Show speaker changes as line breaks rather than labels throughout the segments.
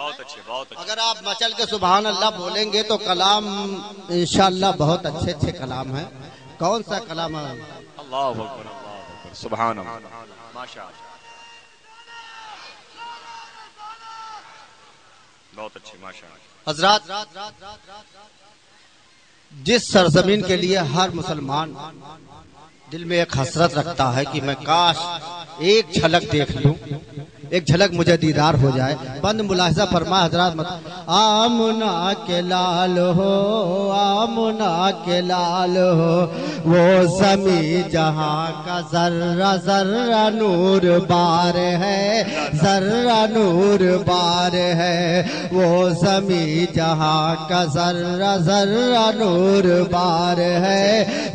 بہت اچھے بہت اچھے.
اگر آپ مچل کے سبحان اللہ بولیں گے تو کلام انشاءاللہ بہت اچھے اچھے کلام ہیں. کون سا کلام ہے؟
اللہ اکبر اللہ اکبر سبحان اللہ ماشاء اللہ بہت اچھے ماشاء اللہ.
حضرات جس سرزمین کے لیے ہر مسلمان دل میں ایک حسرت رکھتا ہے کہ میں کاش ایک جھلک دیکھ لوں، ایک جھلک مجھے دیدار ہو جائے. بند ملاحظہ فرما حضرات آمنا کے لال ہو، آمنا کے لال ہو، وہ زمین جہاں کا ذرہ ذرہ نور بار ہے، ذرہ نور بار ہے. وہ زمین جہاں کا ذرہ ذرہ نور بار ہے،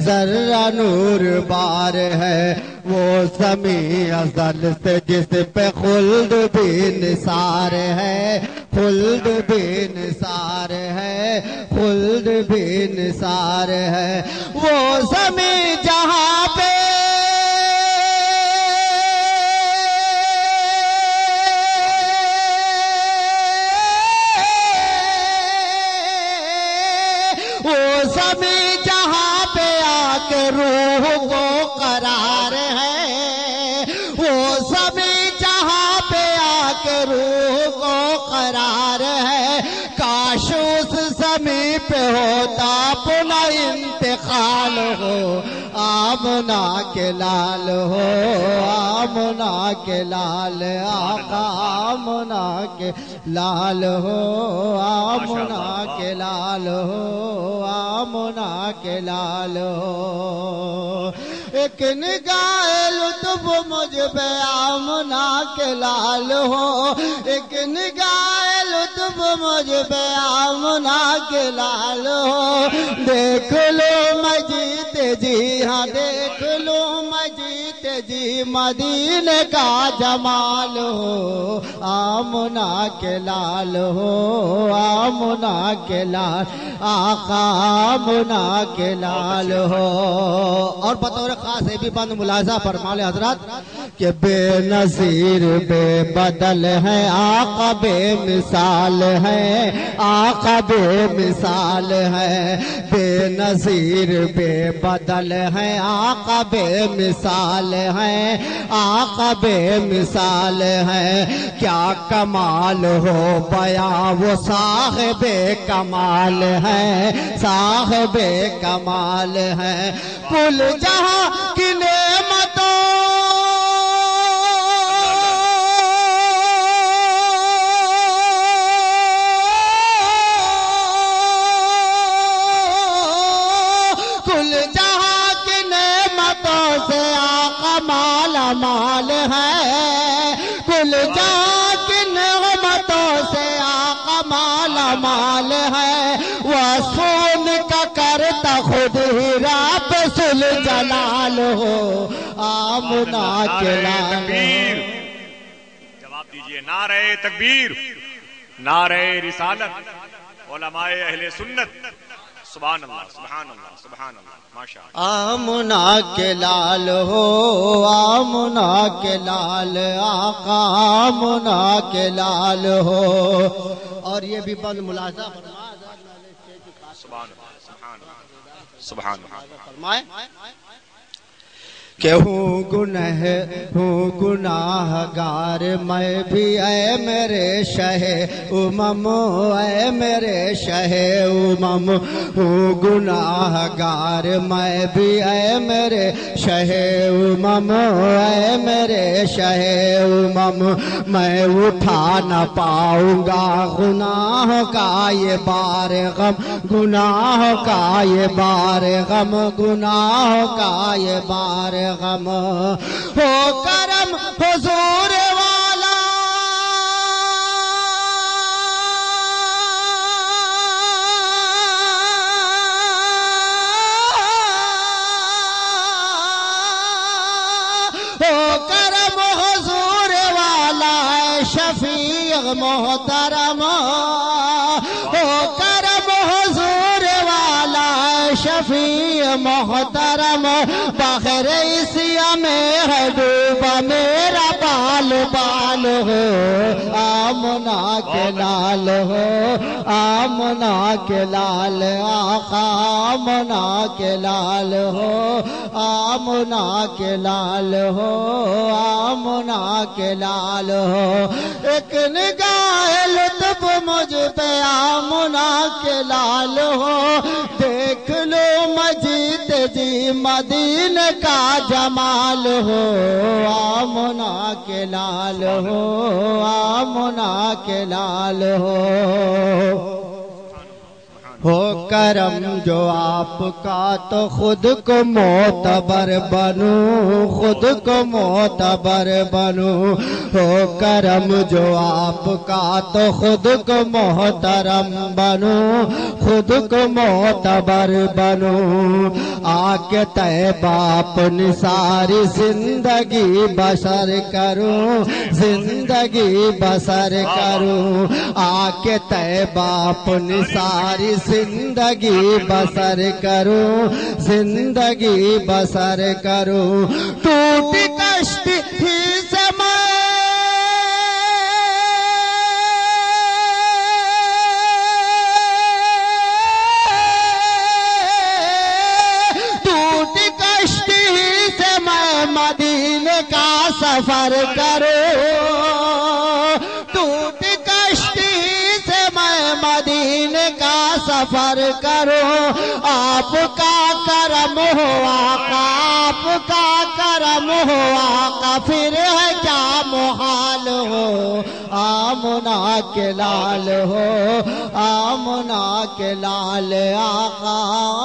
ذرہ نور بار ہے. وہ زمین ازل سے جس پہ خلد بھی نثار ہے، خلد بھی نثار ہے، خلد بھی نثار ہے. وہ زمین جہاں پہ وہ زمین جہاں پہ آ کے روح کو قرار ہے، وہ زمین جہاں پہ آ کے روح کو قرار ہے. کاش اس زمین پہ ہوتا اپنا انتقال ہو، آمنا کے لال ہو، آمنا کے لال آقا، آمنا کے لال ہو، آمنا کے لال ہو، آمنا کے لال ہو. ایک نگاہ لطف مجھ پہ آمنا کے لال ہو، ایک نگاہ لطف مجھ پہ آمنا کے لال ہو. دیکھ لو مجید جی، ہاں دیکھ لو مجید جی، مدینے کا جمال ہو، آمنا کے لال ہو، آمنا کے لال آقا، آمنا کے لال ہو. اور بطور خاص یہ بھی بند ملاحظہ فرما لے حضرات کہ بے نظیر بے بدل ہے آقا، بے مثال ہے آقا، بے مثال ہے. بے نظیر بے بدل ہے آقا، بے مثال ہے آقا، بے مثال ہے. کیا کمال ہو بیاں وہ صاحب کمال ہے، صاحب کمال ہے. کل جہاں کی نعمتوں کل جہاں کی نعمتوں سے آقا مالا مال ہے، کل جہاں کی نعمتوں سے آقا مالا مال ہے. وہ سون کا کرتا خود ہی رب سل جلال ہو، آمنا کے لال
تکبیر. جواب دیجئے نعرہ تکبیر، نعرہ رسالت، علماء اہل سنت. سبحان اللہ سبحان اللہ سبحان اللہ ماشاء اللہ.
آمنا کے لال ہو، آمنا کے لال آقا، آمنا کے لال ہو. اور یہ بھی بند ملاحظہ
سبحان اللہ سبحان اللہ سبحان اللہ
فرمائے کہ ہوں گناہ گار میں بھی، اے میرے شہ امم، اے میرے شہ امم. ہوں گناہ گار میں بھی، اے میرے شہ امم، اے میرے شہ امم. میں اٹھا نہ پاؤں گا گناہ کا یہ بار غم، گناہ کا یہ بار غم، گناہ کا یہ بار غم. ہو کرم حضور والا ہو کرم حضور والا ہے شفیع محترم، ہو کرم حضور والا ہے شفیع محترم. بغیر اسیا میں ہے ڈوبا میرا بال بال ہو آمنہ کے لال ہو آمنہ کے لال آقا آمنہ کے لال ہو آمنہ کے لال ہو آمنہ کے لال ہو ایک نگاہ لطف مجھ پہ آمنہ کے لال ہو دیکھ لو مجید جی مدینے کا جمال ہو آمنہ کے لال ہو آمنہ کے لال ہو کرم جو آپ کا تو خود کو معتبر بنوں خود کو معتبر بنوں ہو کرم جو آپ کا تو خود کو محترم بنوں خود کو معتبر بنوں آ کے طیبہ اپنی ساری زندگی بسر کروں زندگی بسر کروں آ کے طیبہ اپنی ساری زندگی بسر کروں زندگی بسر کروں ٹوٹی کشتی ہی سے ٹوٹی کشتی ہی سے میں مدینے کا سفر کروں ٹوٹی کشتی سے میں مدینے کا سفر کرو آپ کا کرم ہو آقا آپ کا کرم ہو آقا پھر ہے کیا محال ہو آمنہ کے لال ہو آمنہ کے لال آقا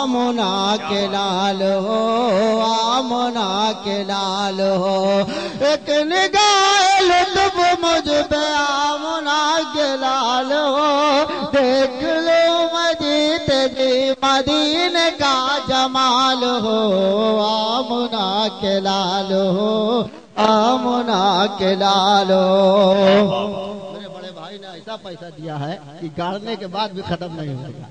آمنہ کے لال ہو آمنہ کے لال ہو ایک نگاہ لطف مجھ پہ آمنہ کے لال ہو دیکھ لو مجید جی مدینے کا جمال ہو آمنہ کے لال ہو آمنہ کے لال ہو میرے بڑے بھائی نے ایسا پیسہ دیا ہے کہ گاڑنے کے بعد بھی ختم نہیں ہوگا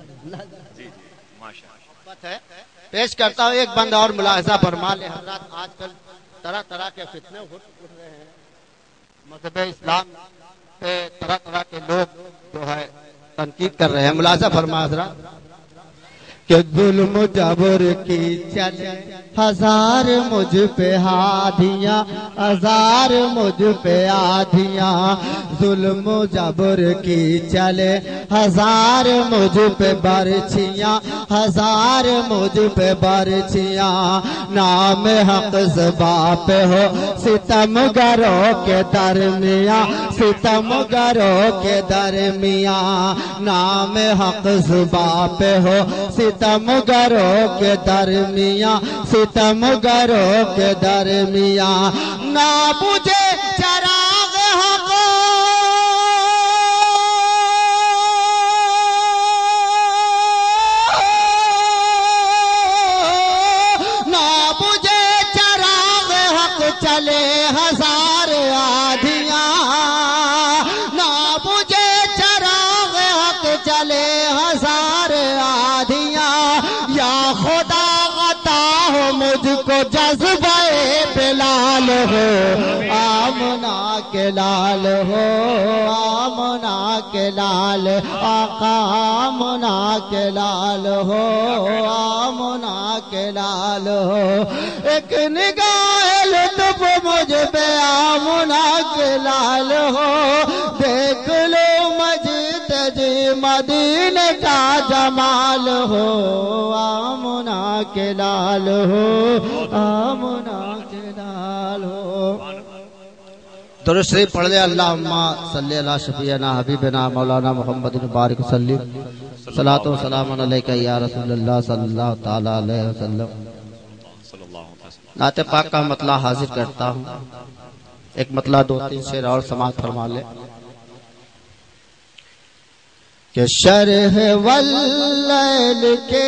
پیش کرتا ہوں ایک بند اور ملاحظہ فرما لے حضرات آج کل طرح طرح کے فتنے اٹھ رہے ہیں مذہب اسلام پہ طرح طرح کے لوگ جو ہے تنقید کر رہے ہیں ملاحظہ فرما حضرات کہ ظلم جبر کی چلے ہزار مجھ پہ ہادیاں ہزار مجھ پہ آدھیاں ظلم جبر کی چلے ہزار مجھ پہ برچیاں ہزار مجھ پہ برچیاں نام حق زباں پہ ہو ستم گروں کے درمیان ستم گروں کے درمیان نام حق زباں پہ ہو ستم گروں کے درمیان ستم گروں کے درمیان نہ بجھے چراغ حق نہ بجھے چراغ حق چلے ہزار آدھیاں نہ بجھے چراغ حق چلے ہزار آدھیاں یا خدا عطا ہو مجھ کو جذبہ بلال ہو آمنہ کے لال ہو آمنہ کے لال آقا آمنہ کے لال ہو آمنہ کے لال ہو ایک نگاہ لطف مجھ پہ آمنہ کے لال ہو دیکھ لو مجید جی مدینے کا جمال ہو آمنہ کے لال ہو آمنہ کے لال ہو درود شریف پڑھ لے اللہم صلی اللہ شفیعنا حبیبنا مولانا محمد مبارک وسلم صلاۃ و سلام علیکہ یا رسول اللہ صلی اللہ تعالی علیہ وسلم نعت پاک کا مطلع حاضر کرتا ہوں ایک مطلع دو تین شعر اور سماعت فرما لے کہ شرح واللیل کے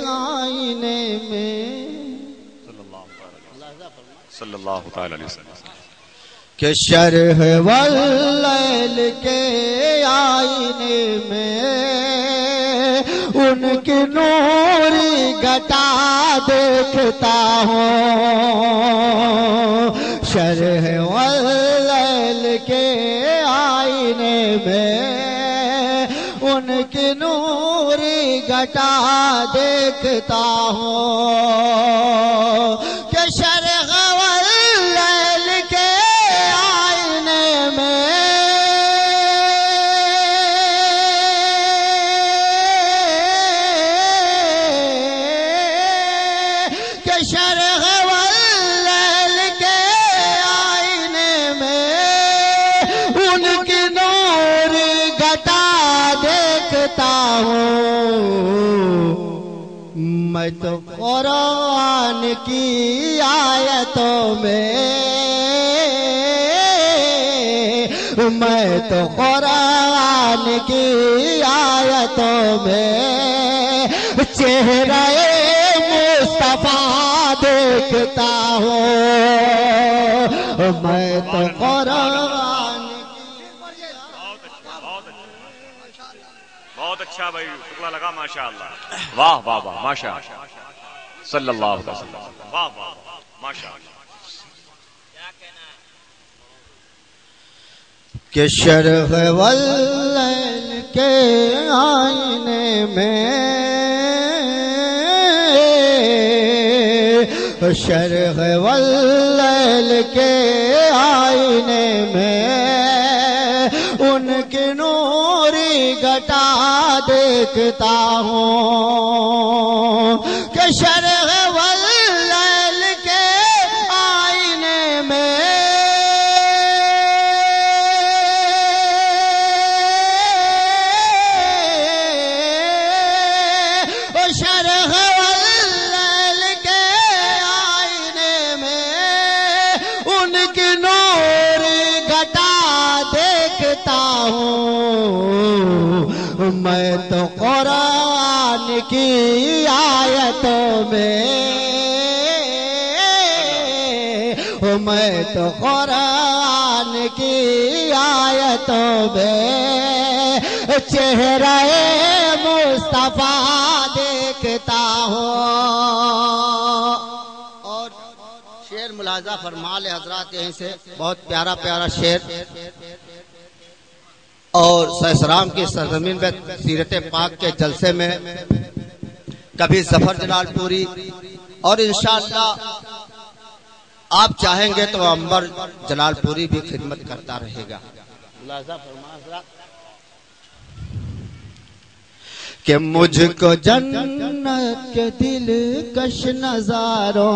آئینے میں
صلی اللہ تعالی علیہ وسلم
کہ شرح واللیل کے آئینے میں ان کی نوری گھٹا دیکھتا ہوں شرح واللیل کے آئینے میں ان کی نوری گھٹا دیکھتا ہوں کہ شرح واللیل کے آئینے میں کہ شرح واللیل کے آئینے میں ان کی نوری گھٹا دیکھتا ہوں میں تو قرآن کی آیتوں میں میں تو قرآن کی آیتوں میں چہرہ مصطفیٰ دیکھتا ہوں میں تو قرآن
بہت اچھا بھائی شکریہ لگا ماشاءاللہ واہ واہ واہ ماشاءاللہ صلی اللہ علیہ وسلم واہ واہ ماشاءاللہ
کہ شرح واللیل کے آئینے میں شرح واللیل کے آئینے میں ان کی نوری گھٹا دیکھتا ہوں کہ شرح واللیل کے آئینے میں شرح واللیل کے آئینے میں ان کی نوری گھٹا دیکھتا ہوں میں تو قرآن کی آیتوں میں میں تو قرآن کی آیتوں میں چہرہ مصطفیٰ دیکھتا ہوں اور شعر ملاحظہ فرما لے حضرات یہیں سے بہت پیارا پیارا شعر اور سہسرام کی سرزمین میں سیرت پاک کے جلسے میں کبھی ظفر جلال پوری اور انشاءاللہ آپ چاہیں گے تو عنبر جلال پوری بھی خدمت کرتا رہے گا ملاحظہ فرما حضرات کہ مجھ کو جنت کے دل کش نظاروں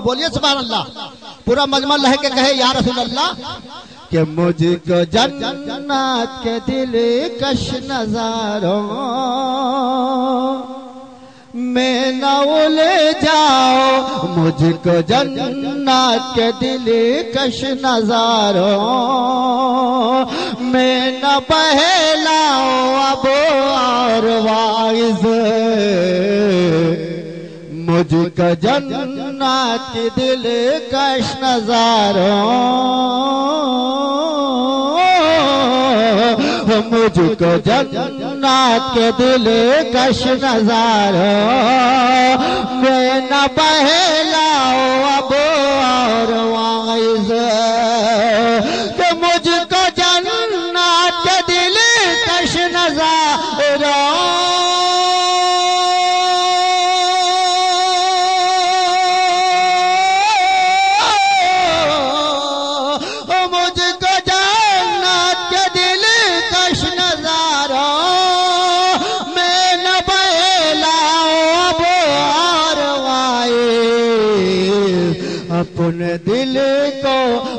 بولیے سبحان اللہ پورا مجمع لہ کے کہے یا رسول اللہ کہ مجھ کو جنت کے دل کش نظاروں میں نہ الجھاؤ مجھ کو جنت کے دل کش نظاروں میں نہ بہلاؤ اب اور واعظ مجھ کو جنت کے دل کش نظاروں مجھ کو جنت کے دل کش نظاروں میں نہ بہلاؤ اب اور واعظ کہ مجھ کو جنت کے دل کش نظاروں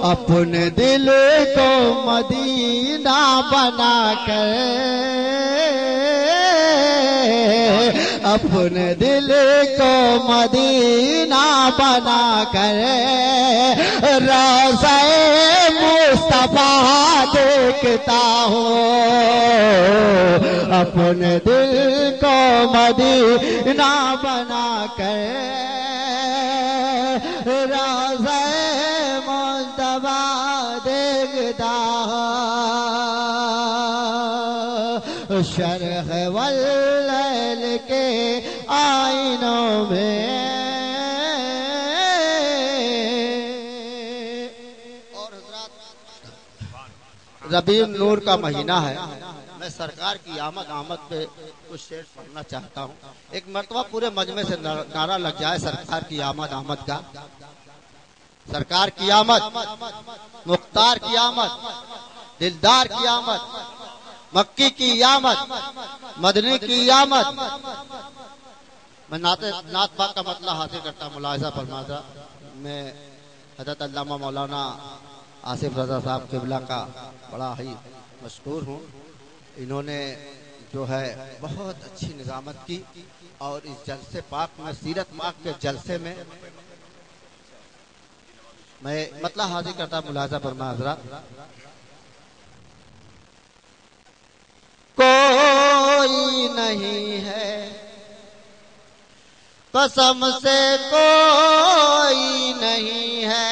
اپنے دل کو مدینہ بنا کر اپنے دل کو مدینہ بنا کر روضہ مصطفیٰ دیکھتا ہوں اپنے دل کو مدینہ بنا کر روضہ مصطفیٰ دیکھتا ہوں شرح واللیل کے آئینوں میں ربیع نور کا مہینہ ہے، میں سرکار کی آمد پہ کچھ شعر پڑھنا چاہتا ہوں. ایک مرتبہ پورے مجمع سے نعرہ لگ جائے سرکار کی آمد کا. سرکار کی آمد، مختار کی آمد، دلدار کی آمد، مکی کی آمد، مدنی کی آمد. میں نعت پاک کا مطلب حاصل کرتا ہوں. ملاحظہ فرمایا، میں حضرت علامہ مولانا آصف رضا صاحب قبلہ کا بڑا ہی مشکور ہوں. انہوں نے جو ہے بہت اچھی نظامت کی، اور اس جلسے پاک میں، سیرت پاک کے جلسے میں میں مطلب حاضر کرتا ہوں. ملاحظہ فرمایا حضرات، کوئی نہیں ہے قسم سے کوئی نہیں ہے،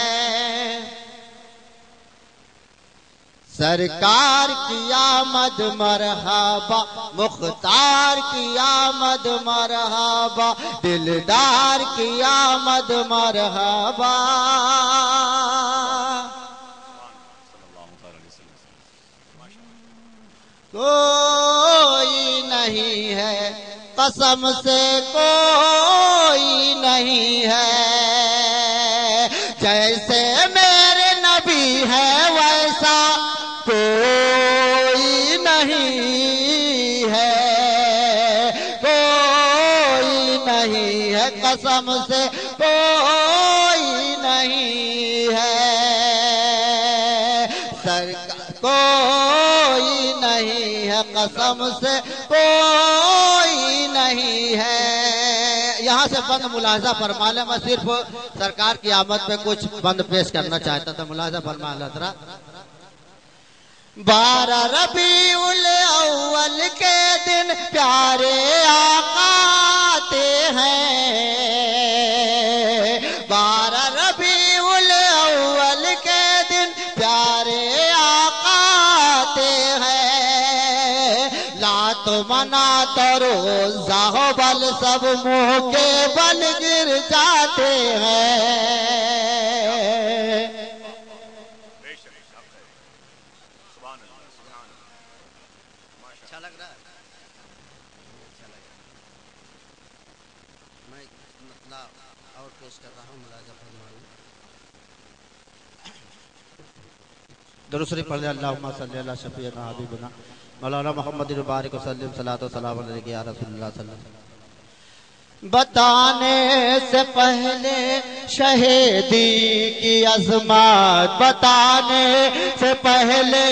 سرکار کی آمد مرحبا، مختار کی آمد مرحبا، دلدار کی آمد مرحبا. کوئی نہیں ہے قسم سے کوئی نہیں ہے، جیسے میرے نبی ہے ویسا کوئی نہیں ہے، کوئی نہیں ہے قسم سے کوئی نہیں ہے، کوئی نہیں ہے قسم سے کوئی نہیں ہے. یہاں سے بند ملاحظہ فرما لیں. میں صرف سرکار کی آمد پہ کچھ بند پیش کرنا چاہتا تھا. ملاحظہ فرما لیں حضرات. 12 ربیع الاول کے دن پیارے آقا آتے ہیں، 12 ربیع الاول کے دن پیارے آقا آتے ہیں، لات منات اور عزا و بل سب منہ کے بل گر جاتے ہیں. اچھا لگ رہا ہے، اچھا لگ رہا ہے. میں مطلب اور پیش کر رہا ہوں. ملاحظہ فرمائیں. درود شریف پڑھ لیں. اللہم صلی اللہ شفیعنا حبیبنا مولانا محمد مبارک وسلم. صلاۃ و سلام علیک یا رسول اللہ صلی اللہ علیہ وسلم. بتانے سے پہلے شہیدی کی عظمت، بتانے سے پہلے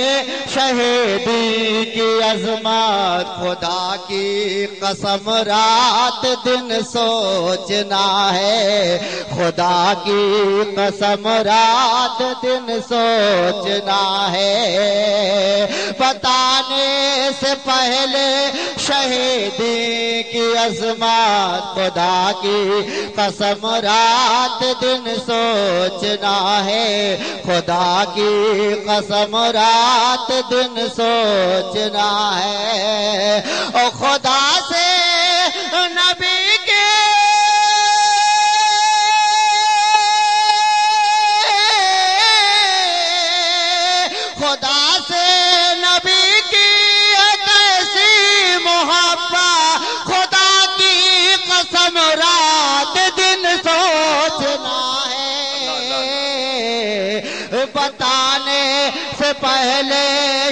شہیدی کی عظمت، خدا کی قسم رات دن سوچنا ہے، خدا کی قسم رات دن سوچنا ہے. بتانے سے پہلے شہیدی کی عظمت، خدا کی قسم رات دن سوچنا ہے، خدا کی قسم رات دن سوچنا ہے. اور خدا سے نبی کے خدا سے نبی کی کیسی محبت، خدا کی قسم رات دن سوچنا ہے. بتانے سے پہلے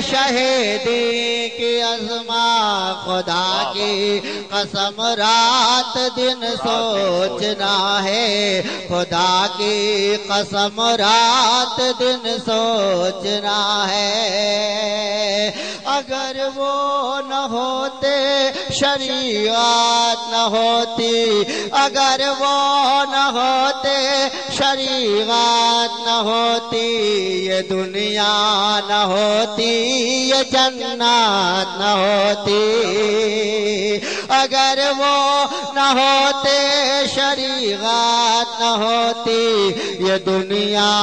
شہیدی کی عظمت، خدا کی قسم رات دن سوچنا ہے، خدا کی قسم رات دن سوچنا ہے. اگر وہ نہ ہوتے شریعت نہ ہوتی، اگر وہ نہ ہوتے شریعت نہ ہوتی، یہ دنیا نہ ہوتی، یہ جنت نہ ہوتی. اگر وہ نہ ہوتے شریعت نہ ہوتی، یہ دنیا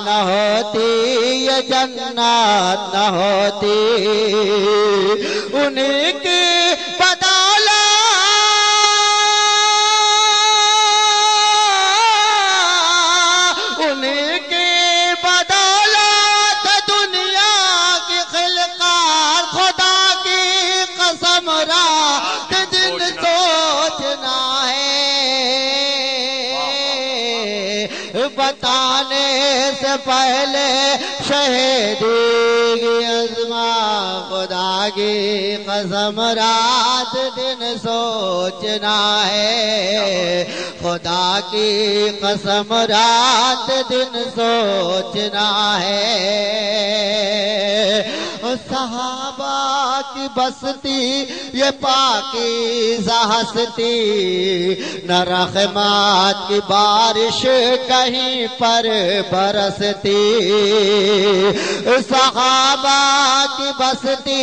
نہ ہوتی، یہ جنت نہ ہوتی. انہیں کی بدولت، انہیں کی بدولت دنیا کی بتانے سے پہلے شہیدی کی عظما خدا کی قسم رات دن سوچنا ہے خدا کی قسم رات دن سوچنا ہے صحابہ کی بستی یہ پاکیزہ ہستی نہ رحمت کی بارش کہیں پر برستی صحابہ کی بستی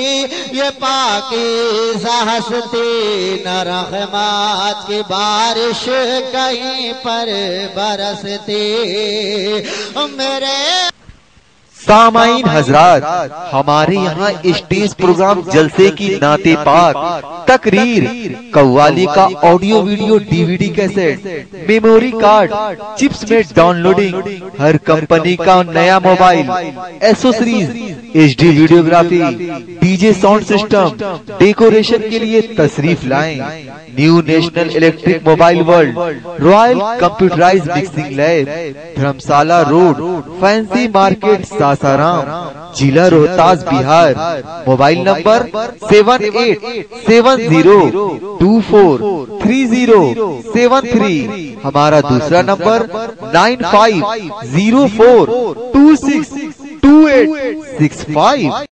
یہ پاکیزہ ہستی نہ رحمت کی بارش کہیں پر برستی میرے
سامعین حضرات، ہمارے یہاں اسٹیج پروگرام جلسے کی نعت پاک، تقریر، قوالی کا audio video D V D cassette, memory card, chips میں ڈاؤن لوڈنگ، ہر کمپنی کا نیا mobile, accessories, H D videography, D J sound system, decoration کے لیے تشریف لائیں۔ New national electric mobile world, royal computerized mixing lab, Dharamshala road, fancy market Sasaram, ضلع روہتاس، بہار۔ Mobile number 7870243073۔ ہمارا دوسرا نمبر 9504262865۔